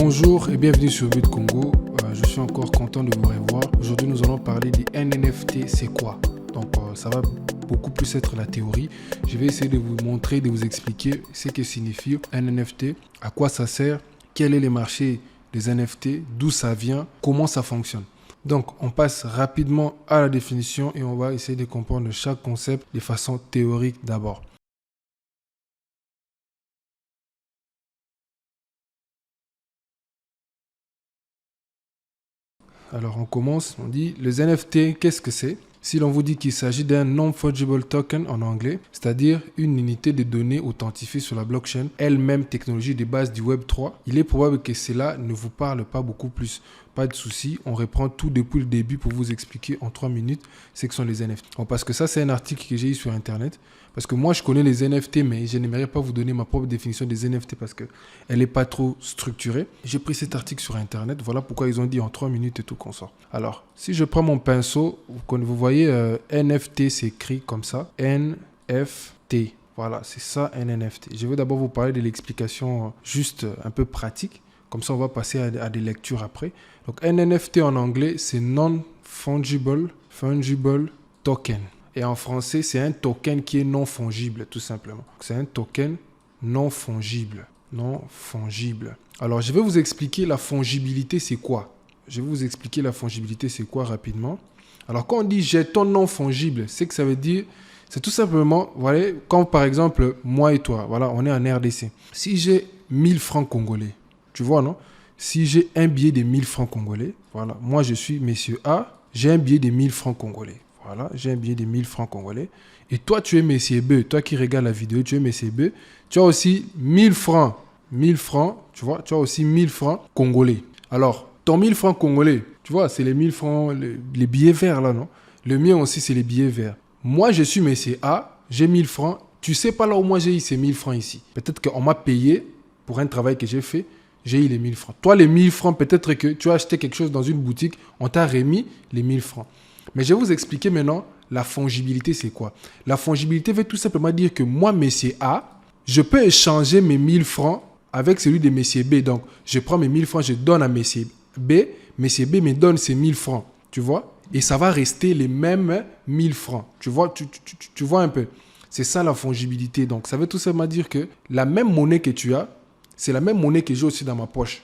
Bonjour et bienvenue sur BitCongo. Je suis encore content de vous revoir. Aujourd'hui, nous allons parler des NFT. C'est quoi? Donc, ça va beaucoup plus être la théorie. Je vais essayer de vous montrer, de vous expliquer ce que signifie un NFT, à quoi ça sert, quel est le marché des NFT, d'où ça vient, comment ça fonctionne. Donc, on passe rapidement à la définition et on va essayer de comprendre chaque concept de façon théorique d'abord. Alors on commence, on dit les NFT, qu'est-ce que c'est? Si l'on vous dit qu'il s'agit d'un non-fungible token en anglais, c'est-à-dire une unité de données authentifiée sur la blockchain, elle-même technologie de base du Web 3, il est probable que cela ne vous parle pas beaucoup plus. Pas de souci, on reprend tout depuis le début pour vous expliquer en 3 minutes ce que sont les NFT. Bon, parce que ça, c'est un article que j'ai eu sur Internet. Parce que moi, je connais les NFT, mais je n'aimerais pas vous donner ma propre définition des NFT parce qu'elle n'est pas trop structurée. J'ai pris cet article sur Internet. Voilà pourquoi ils ont dit en 3 minutes et tout qu'on sort. Alors, si je prends mon pinceau, vous voyez, NFT s'écrit comme ça. NFT. Voilà, c'est ça un NFT. Je vais d'abord vous parler de l'explication juste un peu pratique. Comme ça, on va passer à des lectures après. Donc, un NFT en anglais, c'est Non-Fungible Token. Et en français, c'est un token qui est non fongible, tout simplement. C'est un token non fongible. Non fongible. Alors, je vais vous expliquer la fongibilité, c'est quoi? Je vais vous expliquer la fongibilité, c'est quoi rapidement. Alors, quand on dit jeton non fongible, c'est que ça veut dire, c'est tout simplement, vous voyez, quand par exemple, moi et toi, voilà, on est en RDC. Si j'ai 1000 francs congolais, tu vois, non? Si j'ai un billet de 1000 francs congolais, voilà, moi je suis monsieur A, j'ai un billet de 1000 francs congolais. Voilà, j'ai un billet de 1000 francs congolais. Et toi, tu es monsieur B, toi qui regardes la vidéo, tu es monsieur B, tu as aussi 1000 francs. 1000 francs, tu vois, tu as aussi 1000 francs congolais. Alors, ton 1000 francs congolais, tu vois, c'est les 1000 francs, les billets verts là, non? Le mien aussi, c'est les billets verts. Moi, je suis monsieur A, j'ai 1000 francs. Tu sais pas là où moi j'ai eu ces 1000 francs ici. Peut-être qu'on m'a payé pour un travail que j'ai fait. J'ai eu les 1000 francs. Toi, les 1000 francs, peut-être que tu as acheté quelque chose dans une boutique, on t'a remis les 1000 francs. Mais je vais vous expliquer maintenant la fongibilité, c'est quoi? La fongibilité veut tout simplement dire que moi, monsieur A, je peux échanger mes 1000 francs avec celui de monsieur B. Donc, je prends mes 1000 francs, je donne à monsieur B. Monsieur B me donne ses 1000 francs, tu vois? Et ça va rester les mêmes 1000 francs. Tu vois, tu vois un peu? C'est ça la fongibilité. Donc, ça veut tout simplement dire que la même monnaie que tu as, c'est la même monnaie que j'ai aussi dans ma poche.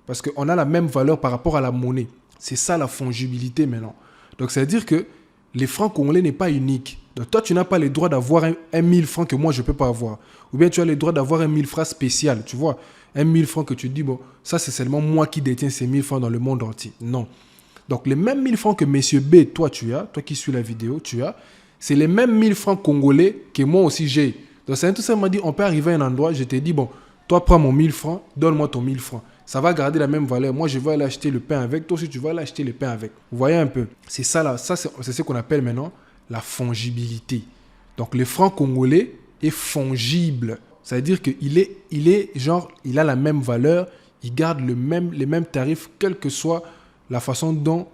Parce qu'on a la même valeur par rapport à la monnaie. C'est ça la fongibilité maintenant. Donc, ça veut dire que les francs congolais n'est pas unique. Donc, toi, tu n'as pas le droit d'avoir un 1000 francs que moi, je ne peux pas avoir. Ou bien, tu as le droit d'avoir un 1000 francs spécial, tu vois. Un 1000 francs que tu dis, bon, ça, c'est seulement moi qui détiens ces 1000 francs dans le monde entier. Non. Donc, les mêmes 1000 francs que monsieur B, toi, tu as, toi qui suis la vidéo, tu as, c'est les mêmes 1000 francs congolais que moi aussi j'ai. Donc, ça veut tout simplement dire, on peut arriver à un endroit, je te dis, bon, toi, prends mon 1000 francs, donne-moi ton 1000 francs. Ça va garder la même valeur. Moi, je vais aller acheter le pain avec. Toi aussi, tu vas aller acheter le pain avec. Vous voyez un peu? C'est ça, là. Ça, c'est ce qu'on appelle maintenant la fongibilité. Donc, le franc congolais est fongible. Ça veut dire qu'il est genre, il a la même valeur. Il garde les mêmes tarifs, quelle que soit la façon dont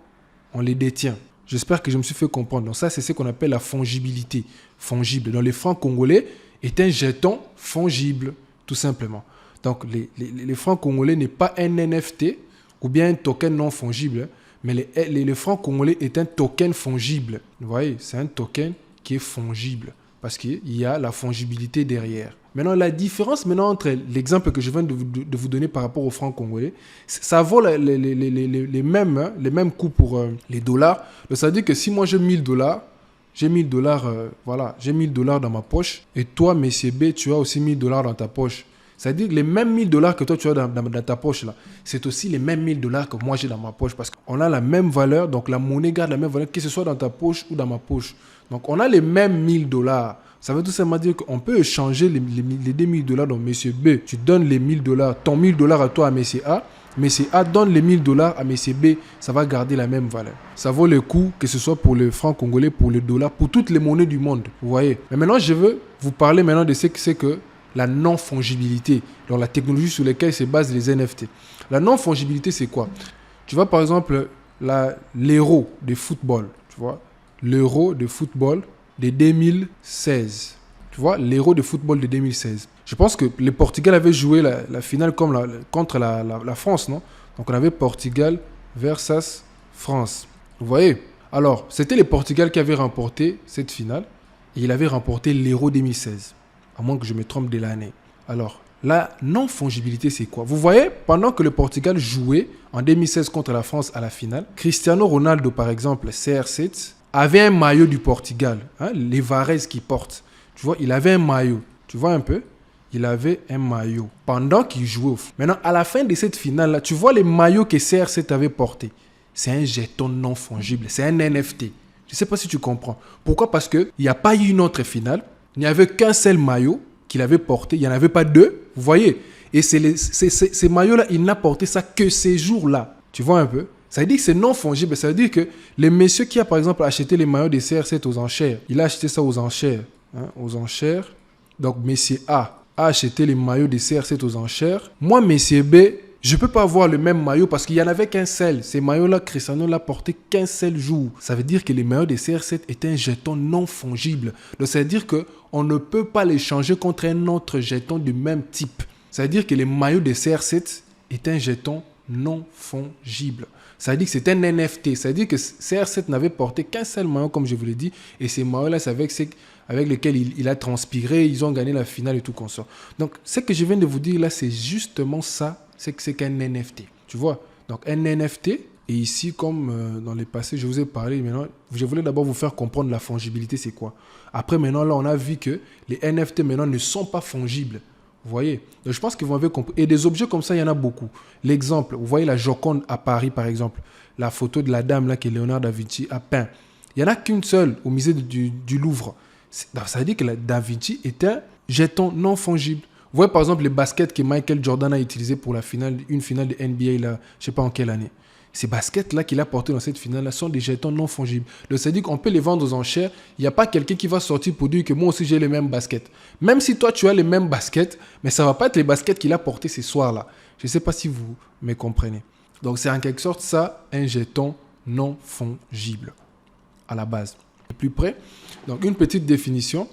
on les détient. J'espère que je me suis fait comprendre. Donc, ça, c'est ce qu'on appelle la fongibilité. Fongible. Donc, le franc congolais est un jeton fongible, tout simplement. Donc, les francs congolais n'est pas un NFT ou bien un token non fongible, mais le franc congolais est un token fongible. Vous voyez, c'est un token qui est fongible parce qu'il y a la fongibilité derrière. Maintenant, la différence entre l'exemple que je viens de vous donner par rapport au franc congolais, ça vaut les mêmes coûts pour les dollars. Donc, ça veut dire que si moi j'ai 1000 dollars, j'ai 1000 dollars, voilà, j'ai 1000 dollars dans ma poche et toi, monsieur B, tu as aussi 1000 dollars dans ta poche. C'est-à-dire que les mêmes 1000 dollars que toi tu as dans ta poche là, c'est aussi les mêmes 1000 dollars que moi j'ai dans ma poche parce qu'on a la même valeur, donc la monnaie garde la même valeur que ce soit dans ta poche ou dans ma poche. Donc on a les mêmes 1000 dollars. Ça veut tout simplement dire qu'on peut échanger les 2000 dollars. Donc monsieur B, tu donnes les 1000 dollars, ton 1000 dollars à toi à monsieur A. Monsieur A donne les 1000 dollars à monsieur B, ça va garder la même valeur. Ça vaut le coup, que ce soit pour le franc congolais, pour le dollar, pour toutes les monnaies du monde. Vous voyez. Mais maintenant, je veux vous parler maintenant de ce que c'est que la non-fongibilité, donc la technologie sur laquelle se basent les NFT. La non-fongibilité, c'est quoi? Tu vois, par exemple, l'euro de football, tu vois, l'euro de football de 2016. Tu vois, l'Euro de football de 2016. Je pense que le Portugal avait joué la finale contre la France, non? Donc on avait Portugal versus France. Vous voyez? Alors, c'était le Portugal qui avait remporté cette finale et il avait remporté l'Euro 2016. À moins que je me trompe de l'année. Alors, la non-fongibilité, c'est quoi? Vous voyez, pendant que le Portugal jouait en 2016 contre la France à la finale, Cristiano Ronaldo, par exemple, CR7, avait un maillot du Portugal, hein, les Varese qui portent. Tu vois, il avait un maillot. Tu vois un peu? Il avait un maillot pendant qu'il jouait au foot. Maintenant, à la fin de cette finale-là, tu vois les maillots que CR7 avait portés. C'est un jeton non fongible. C'est un NFT. Je ne sais pas si tu comprends. Pourquoi? Parce qu'il n'y a pas eu une autre finale. Il n'y avait qu'un seul maillot qu'il avait porté. Il n'y en avait pas deux. Vous voyez? Et ces maillots-là, il n'a porté ça que ces jours-là. Tu vois un peu? Ça veut dire que c'est non fongible. Ça veut dire que le monsieur qui a, par exemple, acheté les maillots des CR7 aux enchères, il a acheté ça aux enchères. Hein, aux enchères. Donc, monsieur A acheté les maillots des CR7 aux enchères. Moi, monsieur B, je ne peux pas avoir le même maillot parce qu'il n'y en avait qu'un seul. Ces maillots-là, Cristiano l'a porté qu'un seul jour. Ça veut dire que les maillots des CR7 étaient un jeton non fongible. Donc, ça veut dire qu'on ne peut pas les changer contre un autre jeton du même type. Ça veut dire que les maillots des CR7 étaient un jeton non fongible. Ça veut dire que c'est un NFT. Ça veut dire que CR7 n'avait porté qu'un seul maillot, comme je vous l'ai dit. Et ces maillots-là, c'est avec lesquels il a transpiré. Ils ont gagné la finale et tout consort. Donc, ce que je viens de vous dire là, c'est justement ça. C'est qu'un NFT. Tu vois? Donc, un NFT. Et ici, comme dans les passés, je vous ai parlé. Maintenant, je voulais d'abord vous faire comprendre la fongibilité, c'est quoi. Après, maintenant, là, on a vu que les NFT, maintenant, ne sont pas fongibles. Vous voyez? Donc, je pense que vous m'avez compris. Et des objets comme ça, il y en a beaucoup. L'exemple, vous voyez la Joconde à Paris, par exemple. La photo de la dame là que Léonard da Vinci a peint. Il n'y en a qu'une seule au musée du Louvre. Ça veut dire que la Da Vinci est un jeton non fongible. Vous voyez par exemple les baskets que Michael Jordan a utilisés pour une finale de NBA, là, je ne sais pas en quelle année. Ces baskets-là qu'il a portées dans cette finale-là sont des jetons non fongibles. Donc, ça veut dire qu'on peut les vendre aux enchères. Il n'y a pas quelqu'un qui va sortir pour dire que moi aussi j'ai les mêmes baskets. Même si toi tu as les mêmes baskets, mais ça ne va pas être les baskets qu'il a portées ce soir-là. Je ne sais pas si vous me comprenez. Donc c'est en quelque sorte ça, un jeton non fongible à la base. Plus près. Donc une petite définition.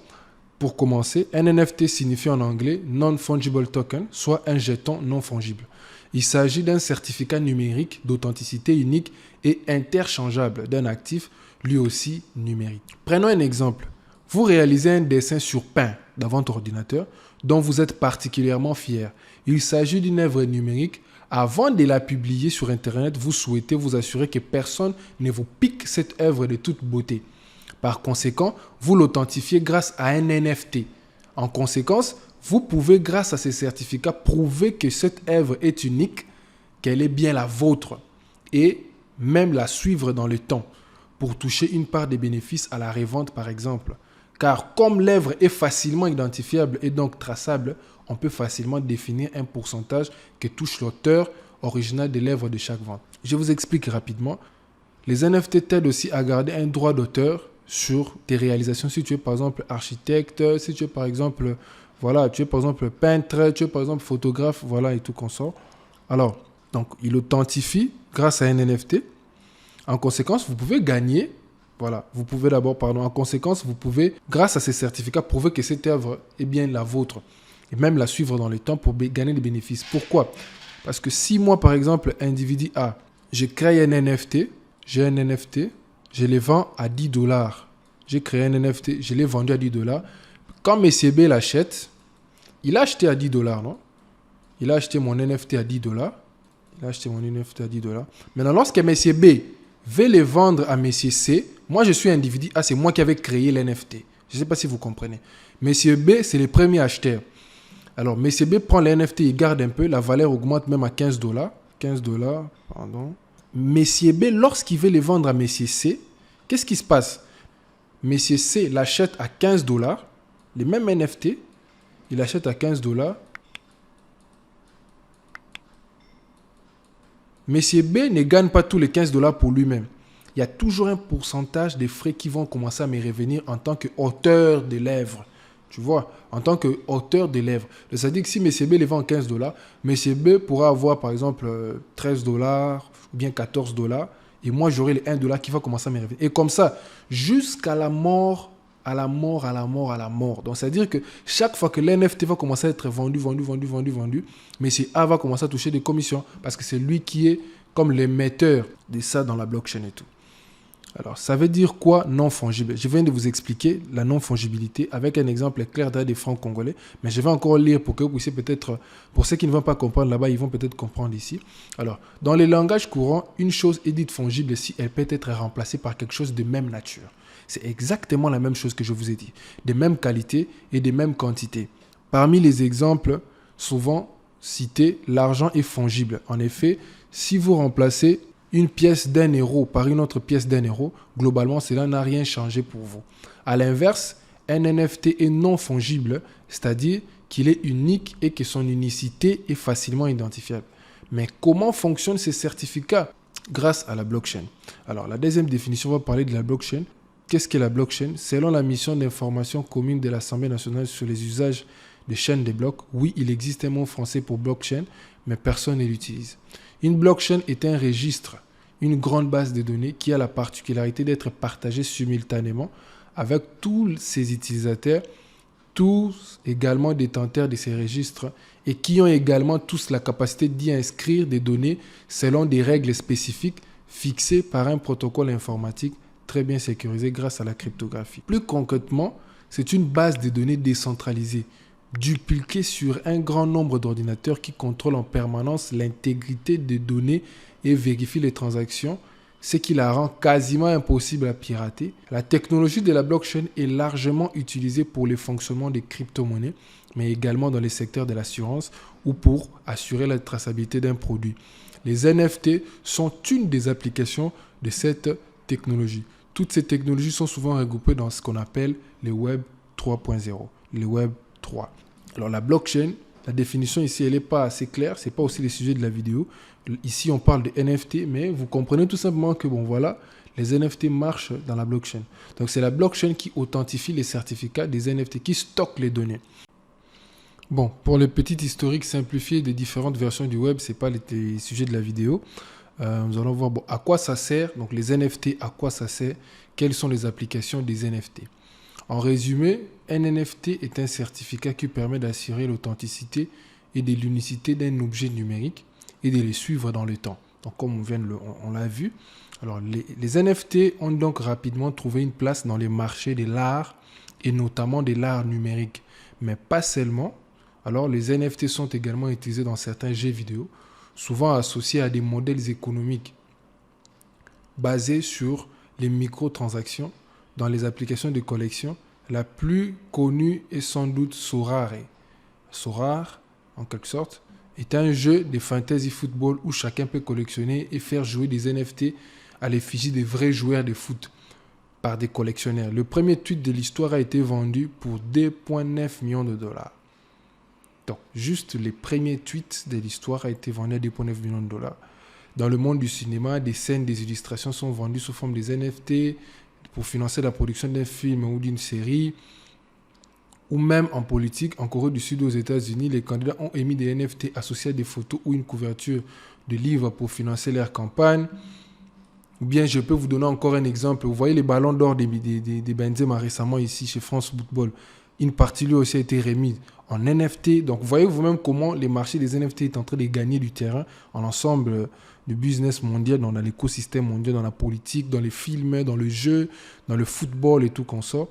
Pour commencer, un NFT signifie en anglais Non-Fungible Token, soit un jeton non fongible. Il s'agit d'un certificat numérique d'authenticité unique et interchangeable d'un actif, lui aussi numérique. Prenons un exemple. Vous réalisez un dessin sur pain dans votre ordinateur dont vous êtes particulièrement fier. Il s'agit d'une œuvre numérique. Avant de la publier sur Internet, vous souhaitez vous assurer que personne ne vous pique cette œuvre de toute beauté. Par conséquent, vous l'authentifiez grâce à un NFT. En conséquence, vous pouvez, grâce à ces certificats, prouver que cette œuvre est unique, qu'elle est bien la vôtre, et même la suivre dans le temps, pour toucher une part des bénéfices à la revente, par exemple. Car comme l'œuvre est facilement identifiable et donc traçable, on peut facilement définir un pourcentage que touche l'auteur original de l'œuvre de chaque vente. Je vous explique rapidement. Les NFT t'aident aussi à garder un droit d'auteur sur tes réalisations. Si tu es par exemple architecte, si tu es par exemple, voilà, tu es par exemple peintre, tu es par exemple photographe, voilà, et tout consort. Alors, donc, il authentifie grâce à un NFT. En conséquence, vous pouvez gagner, voilà, vous pouvez d'abord, pardon, en conséquence, vous pouvez, grâce à ces certificats, prouver que cette œuvre est bien la vôtre et même la suivre dans le temps pour gagner des bénéfices. Pourquoi? Parce que si moi, par exemple, individu A, je crée un NFT, j'ai un NFT, je les vends à 10 $. J'ai créé un NFT, je l'ai vendu à 10 $. Quand M. B l'achète, il a acheté à 10 $, non? Il a acheté mon NFT à 10 $. Il a acheté mon NFT à 10 $. Maintenant, lorsque M. B veut les vendre à M. C, moi je suis individu A, c'est moi qui avais créé l'NFT. Je ne sais pas si vous comprenez. M. B, c'est le premier acheteur. Alors, M. B prend l'NFT, il garde un peu, la valeur augmente même à 15 $. 15 $, pardon. M. B, lorsqu'il veut les vendre à M. C, qu'est-ce qui se passe? M. C l'achète à 15 $, les mêmes NFT, il achète à 15 $. M. B ne gagne pas tous les 15 $ pour lui-même. Il y a toujours un pourcentage des frais qui vont commencer à me revenir en tant qu'auteur de l'œuvre. Tu vois, en tant qu'auteur de l'œuvre. Ça veut dire que si M. B les vend 15 $, M. B pourra avoir par exemple 13 $ ou bien 14 $. Et moi, j'aurai les 1 $ qui va commencer à me revenir. Et comme ça, jusqu'à la mort à la mort, à la mort, à la mort. Donc, c'est-à-dire que chaque fois que l'NFT va commencer à être vendu, monsieur A va commencer à toucher des commissions parce que c'est lui qui est comme l'émetteur de ça dans la blockchain et tout. Alors, ça veut dire quoi non fongible? Je viens de vous expliquer la non-fongibilité avec un exemple clair des francs congolais, mais je vais encore lire pour que vous puissiez peut-être, pour ceux qui ne vont pas comprendre là-bas, ils vont peut-être comprendre ici. Alors, dans les langages courants, une chose est dite fongible si elle peut être remplacée par quelque chose de même nature. C'est exactement la même chose que je vous ai dit, des mêmes qualités et des mêmes quantités. Parmi les exemples souvent cités, l'argent est fongible. En effet, si vous remplacez une pièce d'1 € par une autre pièce d'1 €, globalement, cela n'a rien changé pour vous. À l'inverse, un NFT est non fongible, c'est-à-dire qu'il est unique et que son unicité est facilement identifiable. Mais comment fonctionnent ces certificats? Grâce à la blockchain. Alors, la deuxième définition va parler de la blockchain. Qu'est-ce qu'est la blockchain? Selon la mission d'information commune de l'Assemblée nationale sur les usages de chaînes des blocs, oui, il existe un mot français pour blockchain, mais personne ne l'utilise. Une blockchain est un registre, une grande base de données qui a la particularité d'être partagée simultanément avec tous ses utilisateurs, tous également détenteurs de ces registres et qui ont également tous la capacité d'y inscrire des données selon des règles spécifiques fixées par un protocole informatique très bien sécurisé grâce à la cryptographie. Plus concrètement, c'est une base de données décentralisée dupliquée sur un grand nombre d'ordinateurs qui contrôlent en permanence l'intégrité des données et vérifient les transactions, ce qui la rend quasiment impossible à pirater. La technologie de la blockchain est largement utilisée pour le fonctionnement des crypto-monnaies, mais également dans les secteurs de l'assurance ou pour assurer la traçabilité d'un produit. Les NFT sont une des applications de cette technologie. Toutes ces technologies sont souvent regroupées dans ce qu'on appelle le Web 3.0, le Web 3. Alors la blockchain, la définition ici, elle n'est pas assez claire, ce n'est pas aussi le sujet de la vidéo. Ici, on parle de NFT, mais vous comprenez tout simplement que, bon voilà, les NFT marchent dans la blockchain. Donc c'est la blockchain qui authentifie les certificats des NFT, qui stocke les données. Bon, pour le petit historique simplifié des différentes versions du web, ce n'est pas les sujets de la vidéo. Nous allons voir à quoi ça sert, donc les NFT, à quoi ça sert, quelles sont les applications des NFT. En résumé, un NFT est un certificat qui permet d'assurer l'authenticité et de l'unicité d'un objet numérique et de les suivre dans le temps. Donc comme on l'a vu, alors les NFT ont donc rapidement trouvé une place dans les marchés de l'art et notamment de l'art numérique, mais pas seulement. Alors les NFT sont également utilisés dans certains jeux vidéo, souvent associés à des modèles économiques basés sur les microtransactions dans les applications de collection. La plus connue est sans doute Sorare. Sorare, en quelque sorte, est un jeu de fantasy football où chacun peut collectionner et faire jouer des NFT à l'effigie des vrais joueurs de foot par des collectionneurs. Le premier tweet de l'histoire a été vendu pour 2,9 millions de dollars. Donc, juste les premiers tweets de l'histoire a été vendu à 2,9 millions de dollars. Dans le monde du cinéma, des scènes, des illustrations sont vendues sous forme des NFT pour financer la production d'un film ou d'une série. Ou même en politique, en Corée du Sud aux États-Unis, les candidats ont émis des NFT associés à des photos ou une couverture de livres pour financer leur campagne. Ou bien, je peux vous donner encore un exemple. Vous voyez les ballons d'or des Benzema récemment ici chez France Football. Une partie lui aussi a été remise en NFT. Donc, vous voyez vous-même comment les marchés des NFT est en train de gagner du terrain en ensemble du business mondial, dans l'écosystème mondial, dans la politique, dans les films, dans le jeu, dans le football et tout qu'on sort.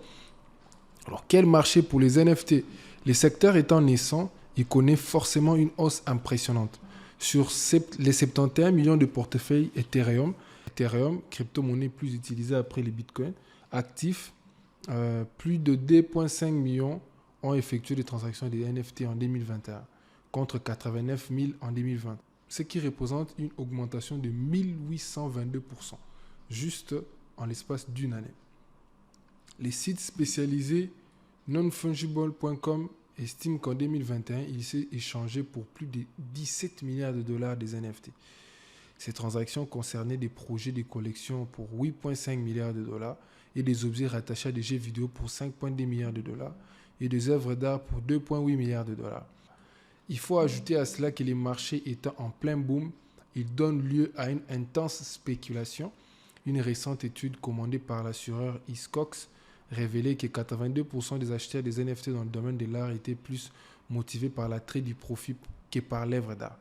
Alors, quel marché pour les NFT? Les secteurs étant naissants, il connaît forcément une hausse impressionnante. Sur les 71 millions de portefeuilles Ethereum, crypto-monnaie plus utilisée après les bitcoins, actifs, plus de 2,5 millions ont effectué des transactions des NFT en 2021, contre 89 000 en 2020, ce qui représente une augmentation de 1822%, juste en l'espace d'une année. Les sites spécialisés nonfungible.com estiment qu'en 2021, il s'est échangé pour plus de 17 milliards de dollars des NFT. Ces transactions concernaient des projets de collection pour 8,5 milliards de dollars et des objets rattachés à des jeux vidéo pour 5,2 milliards de dollars et des œuvres d'art pour 2,8 milliards de dollars. Il faut ajouter à cela que les marchés étant en plein boom, ils donnent lieu à une intense spéculation. Une récente étude commandée par l'assureur Hiscox révélait que 82% des acheteurs des NFT dans le domaine de l'art étaient plus motivés par l'attrait du profit que par l'œuvre d'art.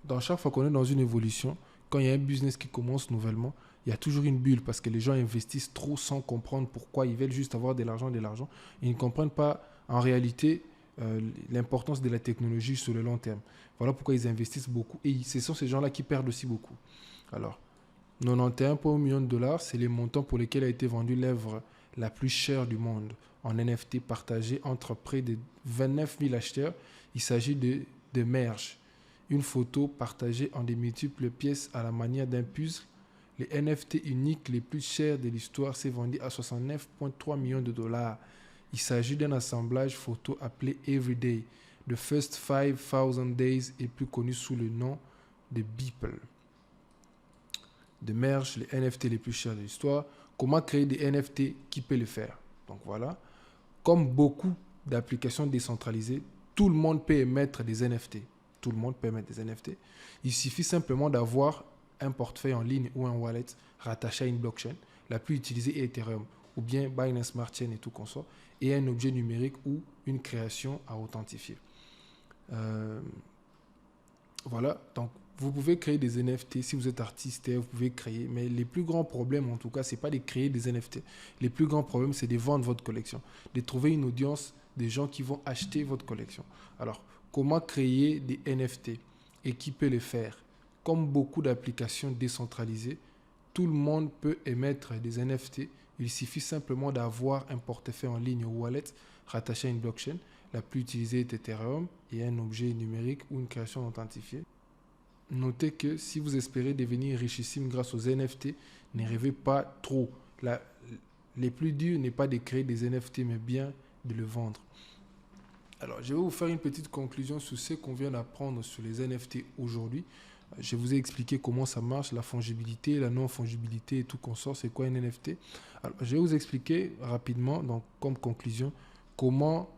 Dans chaque fois qu'on est dans une évolution, quand il y a un business qui commence nouvellement, il y a toujours une bulle parce que les gens investissent trop sans comprendre pourquoi. Ils veulent juste avoir de l'argent. Ils ne comprennent pas en réalité l'importance de la technologie sur le long terme. Voilà pourquoi ils investissent beaucoup. Et ce sont ces gens-là qui perdent aussi beaucoup. Alors, 91,1 millions de dollars, c'est les montants pour lesquels a été vendue l'œuvre la plus chère du monde en NFT partagée entre près de 29 000 acheteurs. Il s'agit de Merge, une photo partagée en des multiples pièces à la manière d'un puzzle. Les NFT uniques les plus chers de l'histoire s'est vendu à 69,3 millions de dollars. Il s'agit d'un assemblage photo appelé Everyday. The First 5000 Days est plus connu sous le nom de Beeple. De Merge, les NFT les plus chers de l'histoire. Comment créer des NFT? Qui peut le faire? Donc voilà. Comme beaucoup d'applications décentralisées, tout le monde peut émettre des NFT. Tout le monde peut émettre des NFT. Il suffit simplement d'avoir un portefeuille en ligne ou un wallet rattaché à une blockchain. La plus utilisée est Ethereum ou bien Binance Smart Chain et tout consort, et un objet numérique ou une création à authentifier. Voilà, donc vous pouvez créer des NFT si vous êtes artiste, vous pouvez créer, mais les plus grands problèmes en tout cas, c'est pas de créer des NFT. Les plus grands problèmes, c'est de vendre votre collection, de trouver une audience des gens qui vont acheter votre collection. Alors, comment créer des NFT et qui peut le faire? Comme beaucoup d'applications décentralisées, tout le monde peut émettre des NFT. Il suffit simplement d'avoir un portefeuille en ligne ou wallet rattaché à une blockchain. La plus utilisée est Ethereum et un objet numérique ou une création authentifiée. Notez que si vous espérez devenir richissime grâce aux NFT, ne rêvez pas trop. Les plus durs n'est pas de créer des NFT, mais bien de le vendre. Alors, je vais vous faire une petite conclusion sur ce qu'on vient d'apprendre sur les NFT aujourd'hui. Je vous ai expliqué comment ça marche, la fongibilité, la non-fongibilité et tout consort, c'est quoi un NFT. Alors, je vais vous expliquer rapidement, donc, comme conclusion, comment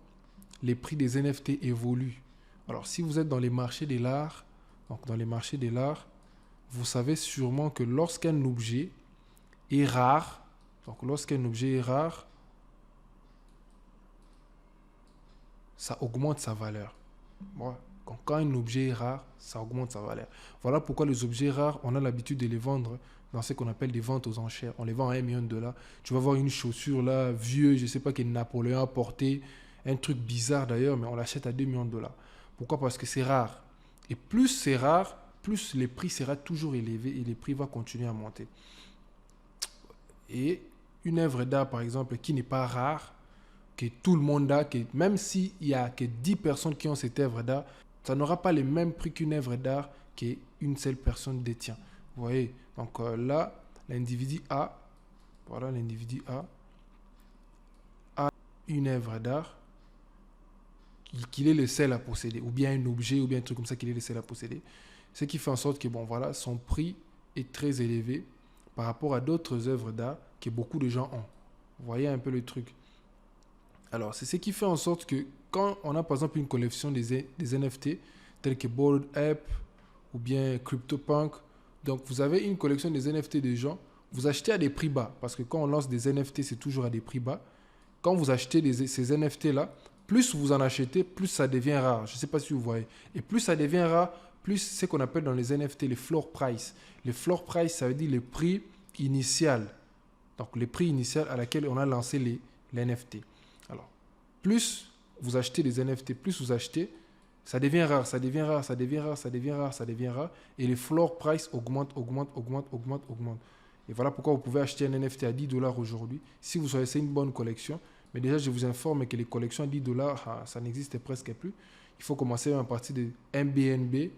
les prix des NFT évoluent. Alors, si vous êtes dans les marchés de l'art, donc dans les marchés de l'art, vous savez sûrement que lorsqu'un objet est rare, ça augmente sa valeur. Bon, quand un objet est rare, ça augmente sa valeur. Voilà pourquoi les objets rares, on a l'habitude de les vendre dans ce qu'on appelle des ventes aux enchères. On les vend à 1 million de dollars. Tu vas voir une chaussure là, vieux, je ne sais pas, que Napoléon a porté, un truc bizarre d'ailleurs, mais on l'achète à 2 millions de dollars. Pourquoi? Parce que c'est rare. Et plus c'est rare, plus les prix sera toujours élevé et les prix vont continuer à monter. Et une œuvre d'art, par exemple, qui n'est pas rare, que tout le monde a, que même s'il n'y a que 10 personnes qui ont cette œuvre d'art, ça n'aura pas le même prix qu'une œuvre d'art qu'une seule personne détient. Vous voyez? Donc là, l'individu A, voilà, l'individu a une œuvre d'art qu'il est le seul à posséder, ou bien un objet, ou bien un truc comme ça qu'il est le seul à posséder. Ce qui fait en sorte que, bon, voilà, son prix est très élevé par rapport à d'autres œuvres d'art que beaucoup de gens ont. Vous voyez un peu le truc. Alors, c'est ce qui fait en sorte que quand on a par exemple une collection des NFT, tels que Bored Ape ou bien CryptoPunk, donc vous avez une collection des NFT des gens, vous achetez à des prix bas, parce que quand on lance des NFT, c'est toujours à des prix bas. Quand vous achetez ces NFT-là, plus vous en achetez, plus ça devient rare. Je ne sais pas si vous voyez. Et plus ça devient rare, plus c'est ce qu'on appelle dans les NFT les floor price. Les floor price, ça veut dire le prix initial. Donc, le prix initial à laquelle on a lancé les NFT. Alors, plus vous achetez des NFT, plus vous achetez, ça devient rare, ça devient rare, ça devient rare, ça devient rare, ça devient rare. Et les floor price augmentent. Et voilà pourquoi vous pouvez acheter un NFT à 10 dollars aujourd'hui si vous choisissez une bonne collection. Mais déjà, je vous informe que les collections à 10 dollars, ça n'existe presque plus. Il faut commencer à partir de MBNB.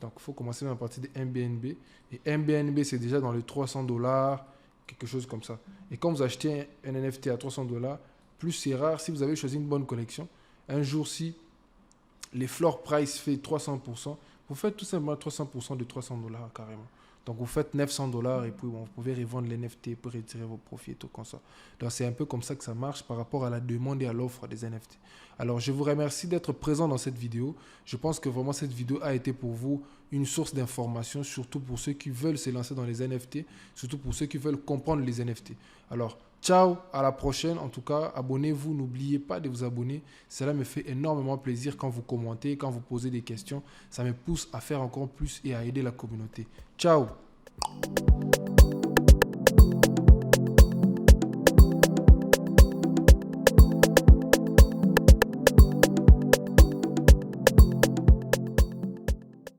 Donc, il faut commencer à partir de MBNB. Et MBNB, c'est déjà dans les 300 dollars, quelque chose comme ça. Et quand vous achetez un NFT à 300 dollars, plus c'est rare, si vous avez choisi une bonne collection, un jour, si les floor price fait 300%, vous faites tout simplement 300% de 300 dollars carrément. Donc, vous faites 900 dollars et puis bon, vous pouvez revendre les NFT pour retirer vos profits et tout comme ça. Donc, c'est un peu comme ça que ça marche par rapport à la demande et à l'offre des NFT. Alors, je vous remercie d'être présent dans cette vidéo. Je pense que vraiment cette vidéo a été pour vous une source d'information, surtout pour ceux qui veulent se lancer dans les NFT, surtout pour ceux qui veulent comprendre les NFT. Alors, Ciao, à la prochaine. En tout cas, abonnez-vous, n'oubliez pas de vous abonner. Cela me fait énormément plaisir quand vous commentez, quand vous posez des questions. Ça me pousse à faire encore plus et à aider la communauté. Ciao.